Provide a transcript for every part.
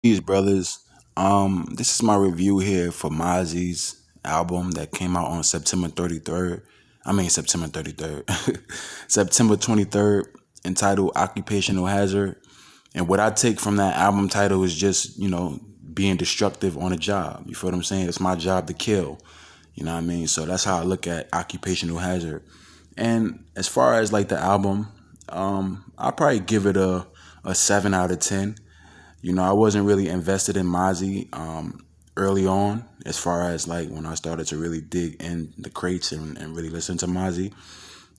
Peace, brothers. This is my review here for Mozzy's album that came out on September 33rd. I mean September 33rd. September 23rd, entitled Occupational Hazard. And what I take from that album title is just, being destructive on a job. You feel what I'm saying? It's my job to kill. You know what I mean? So that's how I look at Occupational Hazard. And as far as like the album, I'll probably give it a 7 out of 10. I wasn't really invested in Mozzy early on, as far as like when I started to really dig in the crates and really listen to Mozzy.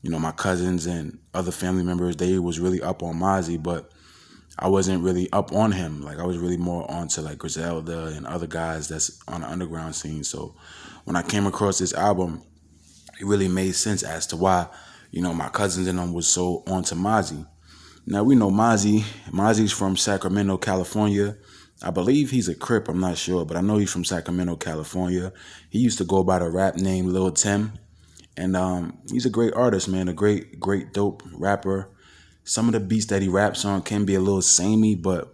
My cousins and other family members, they was really up on Mozzy, but I wasn't really up on him. Like I was really more onto like Griselda and other guys that's on the underground scene. So when I came across this album, it really made sense as to why, my cousins and them was so onto Mozzy. Now we know Mozzy. Mozzy's from Sacramento, California. I believe he's a Crip. I'm not sure, but I know he's from Sacramento, California. He used to go by the rap name Lil Tim, and he's a great artist, man. A great, dope rapper. Some of the beats that he raps on can be a little samey, but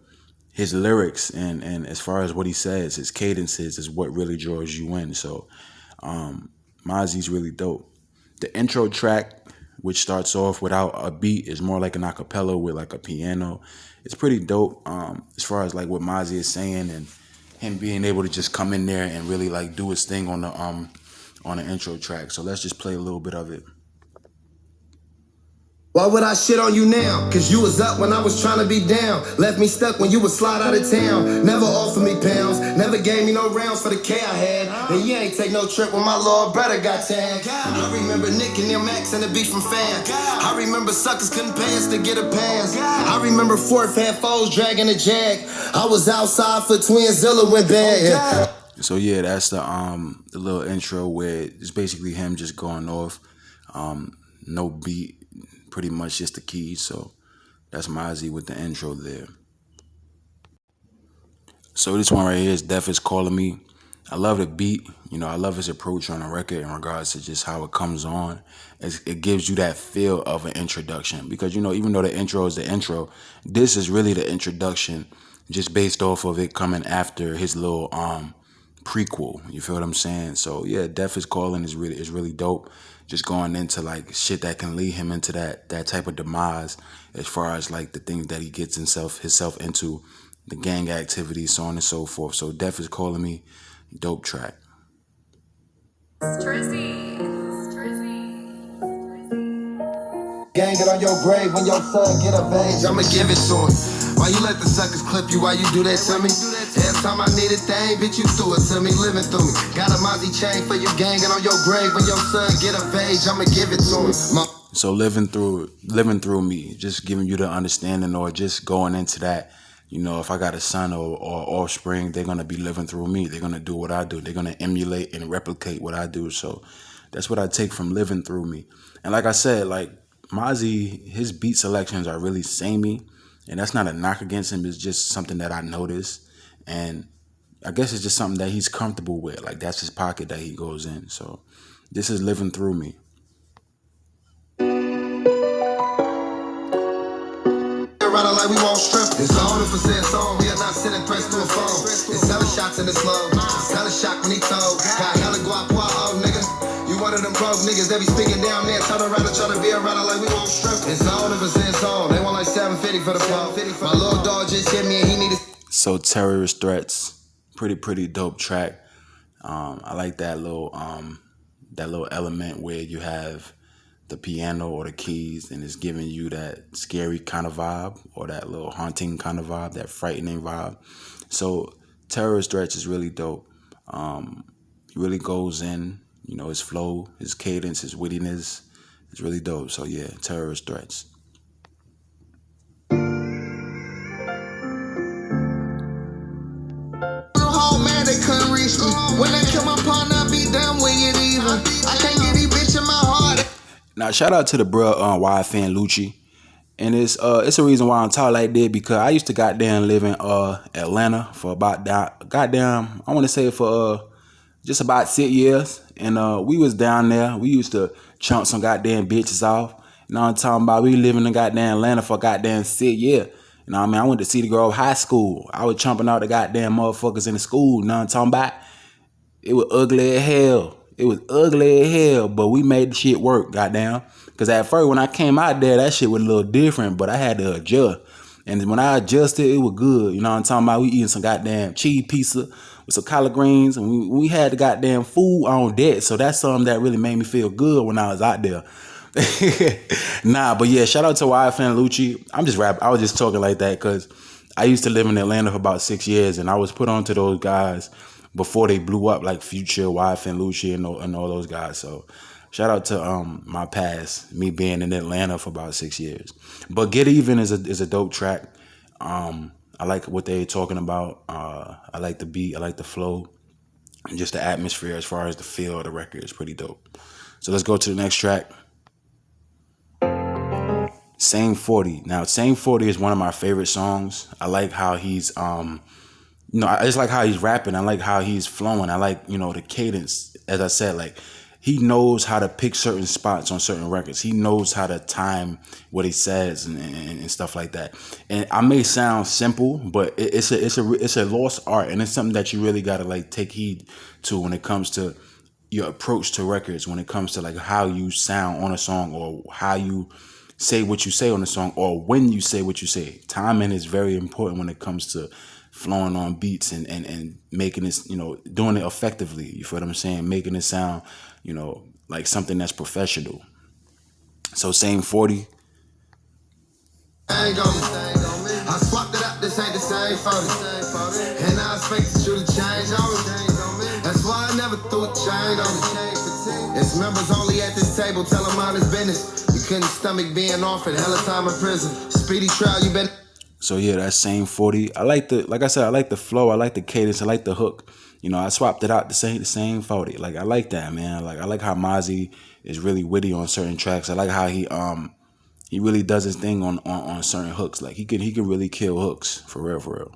his lyrics and as far as what he says, his cadences is what really draws you in. So Mozzy's really dope. The intro track, which starts off without a beat, is more like an acapella with like a piano. It's pretty dope as far as like what Mozzy is saying and him being able to just come in there and really like do his thing on the intro track. So let's just play a little bit of it. Why would I shit on you now? Cause you was up when I was trying to be down. Left me stuck when you would slide out of town. Never offered me pounds, never gave me no rounds for the K I had. And you ain't take no trip when my little brother got tagged. I remember Nick and them Max and the beef from Fan. I remember suckers couldn't pay us to get a pass. I remember fourth had foes dragging a jag. I was outside for Twinzilla went bad. So yeah, that's the little intro where it's basically him just going off. No beat, pretty much just the keys. So that's Mozzy with the intro there. So this one right here is Death is Calling Me. I love the beat. I love his approach on the record in regards to just how it comes on. It gives you that feel of an introduction because, even though the intro is the intro, this is really the introduction just based off of it coming after his little prequel. You feel what I'm saying? So yeah, Death is Calling is really dope. Just going into like shit that can lead him into that type of demise as far as like the things that he gets himself into, the gang activities, so on and so forth. So Death is Calling Me, dope track. Strizzy. Gang it on your grave when your son get of age, I'ma give it to him. Why you let the suckers clip you? Why you do that to me? Every time I need a thing, bitch, you threw it to me, living through me. Got a Mozzy chain for you, gang it on your grave when your son get of age, I'ma give it to him. So living through me, just giving you the understanding or just going into that. If I got a son or offspring, they're gonna be living through me. They're gonna do what I do. They're gonna emulate and replicate what I do. So that's what I take from living through me. And like I said, like Mozzy, his beat selections are really samey, and that's not a knock against him. It's just something that I noticed, and I guess it's just something that he's comfortable with. Like that's his pocket that he goes in. So this is Living Through Me. Running like we won't strip. It's all if it's song. We are not sitting pressed to a phone. It's hella shots in the slow. It's hella shock when he told. Got hella guap, oh nigga. You one of them broke niggas that be speaking down there. Turn around and try to be around like we won't strip. It's all if it's on. They want like 750 for the flow. My little dog just hit me and he needed. So Terrorist Threats, pretty dope track. I like that little element where you have the piano or the keys and it's giving you that scary kind of vibe or that little haunting kind of vibe, that frightening vibe. So Terrorist Threats is really dope. He really goes in, his flow, his cadence, his wittiness is really dope. So yeah, Terrorist Threats. Man, they couldn't reach me. When they kill my partner, I be done with it even. I can't get these bitch in my heart. Now shout out to the bruh Wide Fan Lucci. And it's a reason why I'm talking like that because I used to goddamn live in Atlanta for about goddamn I want to say for just about 6 years, and we was down there. We used to chunk some goddamn bitches off. You know what I'm talking about? We live in goddamn Atlanta for goddamn 6 years, You know what I mean? I went to Cedar Grove High School. I was chomping out the goddamn motherfuckers in the school. You know what I'm talking about? It was ugly as hell. It was ugly as hell, but we made the shit work, goddamn. Because at first, when I came out there, that shit was a little different, but I had to adjust. And when I adjusted, it was good. You know what I'm talking about? We eating some goddamn cheese pizza with some collard greens, and we had the goddamn food on deck. So that's something that really made me feel good when I was out there. Nah, but yeah, shout out to YFN Lucci. I'm just rap. I was just talking like that because I used to live in Atlanta for about 6 years, and I was put onto those guys before they blew up, like Future, YFN Lucci, and all those guys. So shout out to my past, me being in Atlanta for about 6 years. But Get Even is a dope track. I like what they're talking about. I like the beat. I like the flow. And just the atmosphere as far as the feel of the record is pretty dope. So let's go to the next track. Same 40. Now, Same 40 is one of my favorite songs. I like how he's I just like how he's rapping. I like how he's flowing. I like, the cadence. As I said, like he knows how to pick certain spots on certain records. He knows how to time what he says and stuff like that. And I may sound simple, but it's a lost art, and it's something that you really gotta like take heed to when it comes to your approach to records, when it comes to like how you sound on a song, or how you say what you say on a song, or when you say what you say. Timing is very important when it comes to flowing on beats and making this, doing it effectively. You feel what I'm saying? Making it sound, like something that's professional. So Same 40. I swapped it up, this ain't the same photo. And I expected you to change on me. That's why I never threw a chain on me. It's members only at this table, tell them all his business. You couldn't stomach being offered hella time in prison. Speedy trial, you been. So yeah, that's Same 40. Like I said, I like the flow, I like the cadence, I like the hook. I swapped it out to say the Same 40. Like I like that, man. Like I like how Mozzy is really witty on certain tracks. I like how he really does his thing on certain hooks. Like he can really kill hooks for real, for real.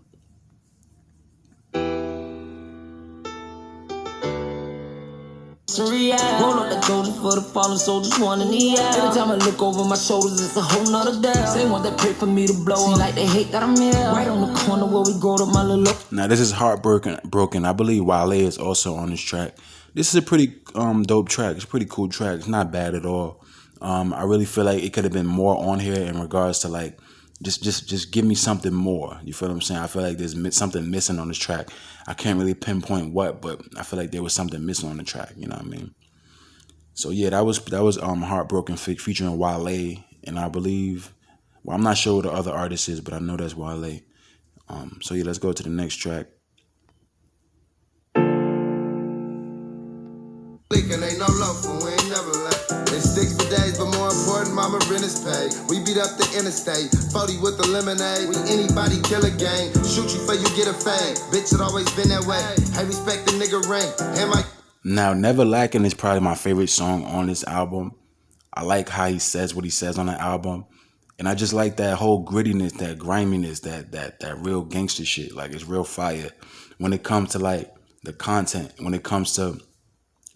Roll up the golden for the fallen soldiers, one in the air. Every time I look over my shoulders, it's a whole nother day. They want that pray for me to blow. See, like they hate that I'm here. Right on the corner where we go to my little. Now this is Heartbroken. I believe Wale is also on this track. This is a pretty dope track. It's a pretty cool track. It's not bad at all. I really feel like it could have been more on here in regards to like just give me something more. You feel what I'm saying? I feel like there's something missing on this track. I can't really pinpoint what, but I feel like there was something missing on the track. You know what I mean? So yeah, that was Heartbroken featuring Wale, and I believe, well, I'm not sure who the other artist is, but I know that's Wale. So yeah, let's go to the next track. Ain't no love for we ain't never left. It sticks for days, but more important, mama rent is paid. We beat up the interstate, 40 with the lemonade. We anybody kill a game, shoot you for you get a fade. Bitch, it always been that way. Hey, respect the nigga ring. Am I? Now, Never Lacking is probably my favorite song on this album. I like how he says what he says on the album. And I just like that whole grittiness, that griminess, that real gangster shit. Like, it's real fire. When it comes to, like, the content, when it comes to,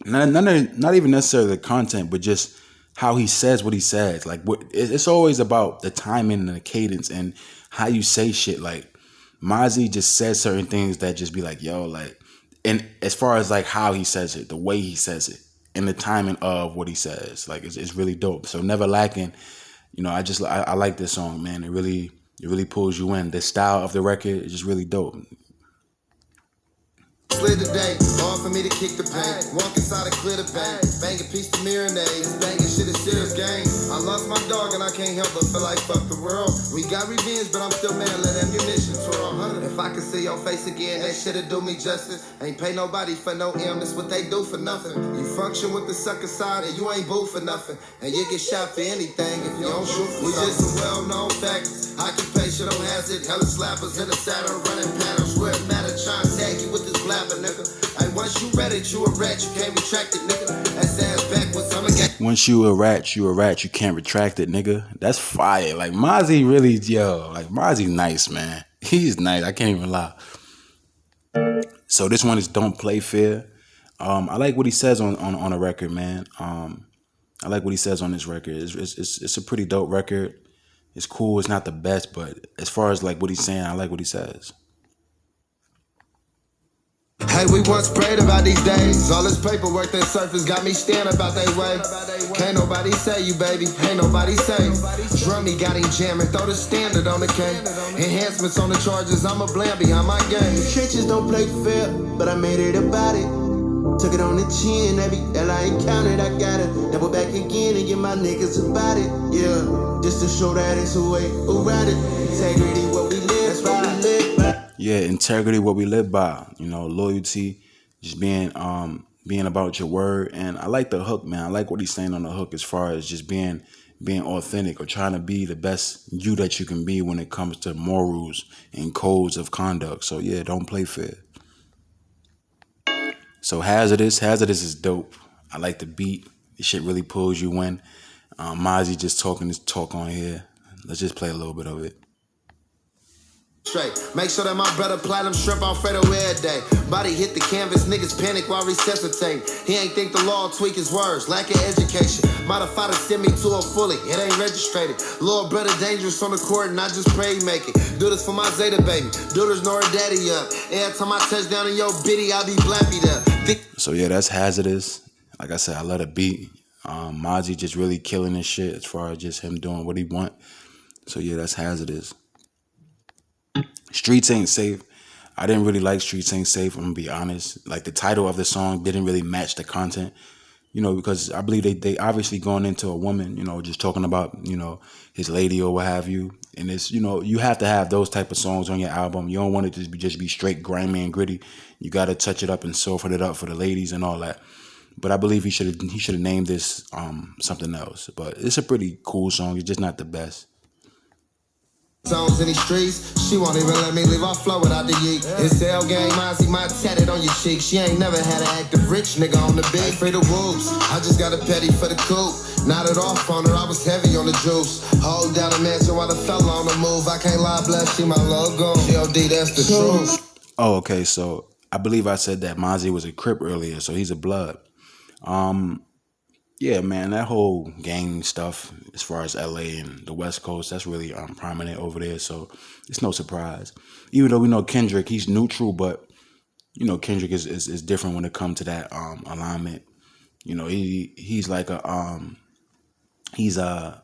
not even necessarily the content, but just how he says what he says. Like, it's always about the timing and the cadence and how you say shit. Like, Mozzy just says certain things that just be like, yo, like, and as far as like how he says it, the way he says it, and the timing of what he says, like it's really dope. So Never Lacking, I like this song, man. It really pulls you in. The style of the record is just really dope. Slid today, hard for me to kick the pain. Walk inside and clear the bank. Bang a piece of marinade. Banging shit is serious game. I lost my dog and I can't help but feel like fuck the world. We got revenge, but I'm still man, let ammunition twirl. If I could see your face again, that shit'd do me justice. Ain't pay nobody for no M, that's what they do for nothing. You function with the sucker side and you ain't boo for nothing. And you get shot for anything if you don't shoot for something. We just some well-known facts. Occupational hazard, hella slappers in the saddle, running patterns where it matter. Trying to tag you with this blabber, nigga. Hey, once you read it, you a rat, you can't retract it, nigga. That's ass backwards, I'm a gang. Once you a rat, you can't retract it, nigga. That's fire. Like Mozzy really, like Mozzy's nice, man. He's nice. I can't even lie. So this one is Don't Play Fair. I like what he says on a record, man. I like what he says on this record. It's a pretty dope record. It's cool. It's not the best, but as far as like what he's saying, I like what he says. Hey, we once prayed about these days. All this paperwork that surface got me staring about they way. Can't nobody say you, baby. Ain't nobody safe. Drummy got him jamming. Throw the standard on the cake. Enhancements on the charges. I'm a bland behind my game. Trenches don't play fair, but I made it about it. Took it on the chin. Every L I encountered, I gotta double back again and get my niggas about it. Yeah, just to show that it's a way around it. Integrity, what we live. That's what we live by. Yeah, integrity, what we live by. You know, loyalty, just being about your word. And I like the hook, man. I like what he's saying on the hook as far as just being authentic or trying to be the best you that you can be when it comes to morals and codes of conduct. So yeah, don't play fair. So hazardous is dope. I like the beat. This shit really pulls you in. Mozzy just talking this talk on here. Let's just play a little bit of it. Straight. Make sure that my brother platinum shrimp on Fredo every day. Body hit the canvas, niggas panic while resuscitating. He ain't think the law tweak his words, lack of education. Modified to send me to a fully, it ain't registered. Lord brother dangerous on the court and I just pray he make it. Do this for my Zeta baby, do this know her daddy up. Every time I touch down in your bitty, I be blappy up. So yeah, that's hazardous. Like I said, I let it beat. Mozzy just really killing this shit as far as just him doing what he want. So yeah, that's hazardous. Streets Ain't Safe. I didn't really like Streets Ain't Safe, I'm gonna be honest. Like the title of the song didn't really match the content, you know, because I believe they obviously going into a woman, you know, just talking about, you know, his lady or what have you. And it's, you know, you have to have those type of songs on your album. You don't want it to just be straight grimy and gritty. You got to touch it up and soften it up for the ladies and all that. But I believe he should have named this something else. But it's a pretty cool song. It's just not the best. Songs in these streets, she won't even let me leave off flow without the yeet. It's L game, Mozzy, my tatted on your cheek. She ain't never had an active rich nigga on the beat. Free the wolves, I just got a petty for the coupe. Nodded off on her, I was heavy on the juice. Hold down a mansion while the fella on the move. I can't lie, bless, she my logo. GOD, that's the truth. Oh, okay, so I believe I said that Mozzy was a Crip earlier, so he's a Blood. Yeah, man, that whole gang stuff as far as LA and the West Coast, that's really prominent over there. So it's no surprise. Even though we know Kendrick, he's neutral, but you know Kendrick is different when it comes to that alignment. You know, he's like a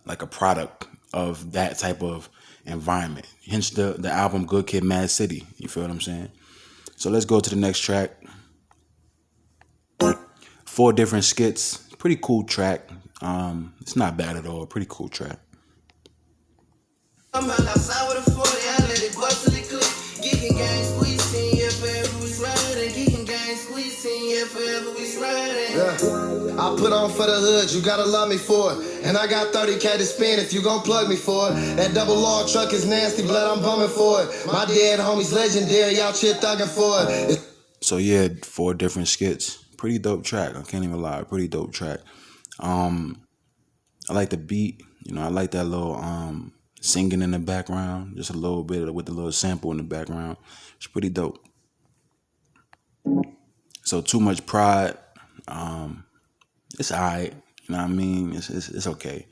like a product of that type of environment. Hence the album Good Kid, Mad City. You feel what I'm saying? So let's go to the next track. 4 different skits. Pretty cool track. It's not bad at all. Pretty cool track. I'm outside with a 40, I let it bust to the clip. Geeking gang squeezing, yeah, forever we sliding. Geeking gang squeezing, yeah, forever we sliding. Yeah, I put on for the hood, you gotta love me for it. And I got 30K to spend if you gon' plug me for it. That double law truck is nasty, blood, I'm bumming for it. My dead homie's legendary, y'all shit thugging for it. So yeah, 4 different skits. Pretty dope track. I can't even lie. Pretty dope track. I like the beat. You know, I like that little singing in the background. Just a little bit with the little sample in the background. It's pretty dope. So Too Much Pride. It's alright. You know what I mean? It's okay.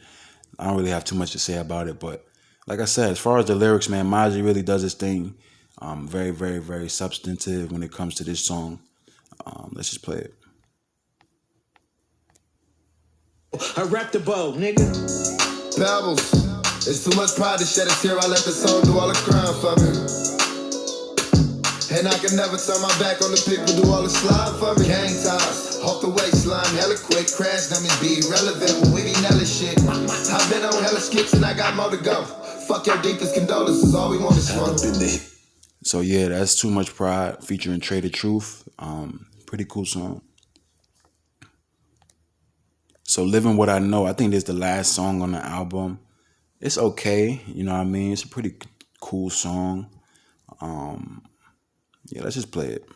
I don't really have too much to say about it, but like I said, as far as the lyrics, man, Mozzy really does his thing. Very, very, very substantive when it comes to this song. Let's just play it. I rap the bow, nigga. Pebbles, it's too much pride to shed a tear. I let the song do all the crime for me. And I can never turn my back on the people do all the slime for me. Gang ties, off the waistline, hella quick. Crash dummies be irrelevant when we be nelly shit. I've been on hella skits and I got more to go. Fuck your deepest condolences, all we want is smoke. So yeah, that's Too Much Pride featuring Trader Truth. Pretty cool song. So Living What I Know, I think this is the last song on the album. It's okay, you know what I mean? It's a pretty cool song. Yeah, let's just play it.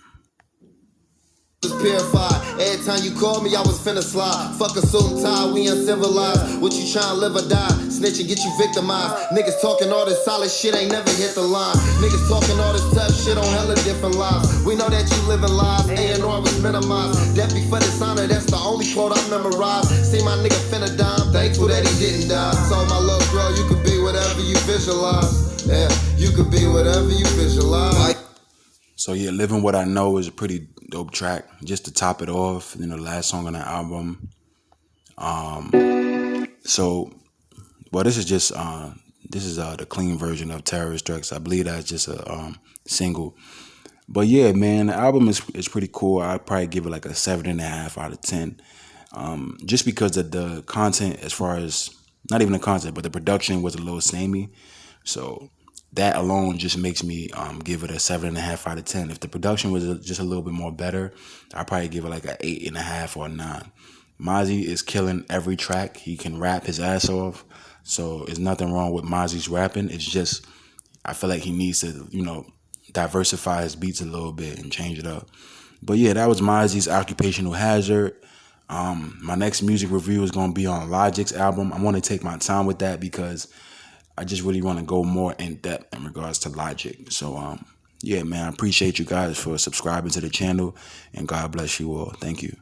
Purified. Every time you called me, I was finna slide. Fuck a suit and tie, we uncivilized. What you tryna live or die? Snitch and get you victimized. Niggas talking all this solid shit, ain't never hit the line. Niggas talking all this tough shit on hella different lives. We know that you living lies, A&R was minimized. Death before dishonor, that's the only quote I memorized. See my nigga finna die, I'm thankful that he didn't die. Told my little girl, you can be whatever you visualize. Yeah, you could be whatever you visualize. So yeah, Living What I Know is a pretty dope track. Just to top it off, the last song on the album. So, well, this is the clean version of Terrorist Drugs. I believe that's just a single. But yeah, man, the album is pretty cool. I'd probably give it like a 7.5 out of 10. Just because of the content, as far as not even the content, but the production was a little samey. So that alone just makes me give it a 7.5 out of 10. If the production was just a little bit more better, I'd probably give it like an 8.5 or a 9. Mozzy is killing every track. He can rap his ass off. So there's nothing wrong with Mozzy's rapping. It's just I feel like he needs to, diversify his beats a little bit and change it up. But yeah, that was Mozzy's Occupational Hazard. My next music review is going to be on Logic's album. I want to take my time with that because I just really want to go more in depth in regards to Logic. So, yeah, man, I appreciate you guys for subscribing to the channel, and God bless you all. Thank you.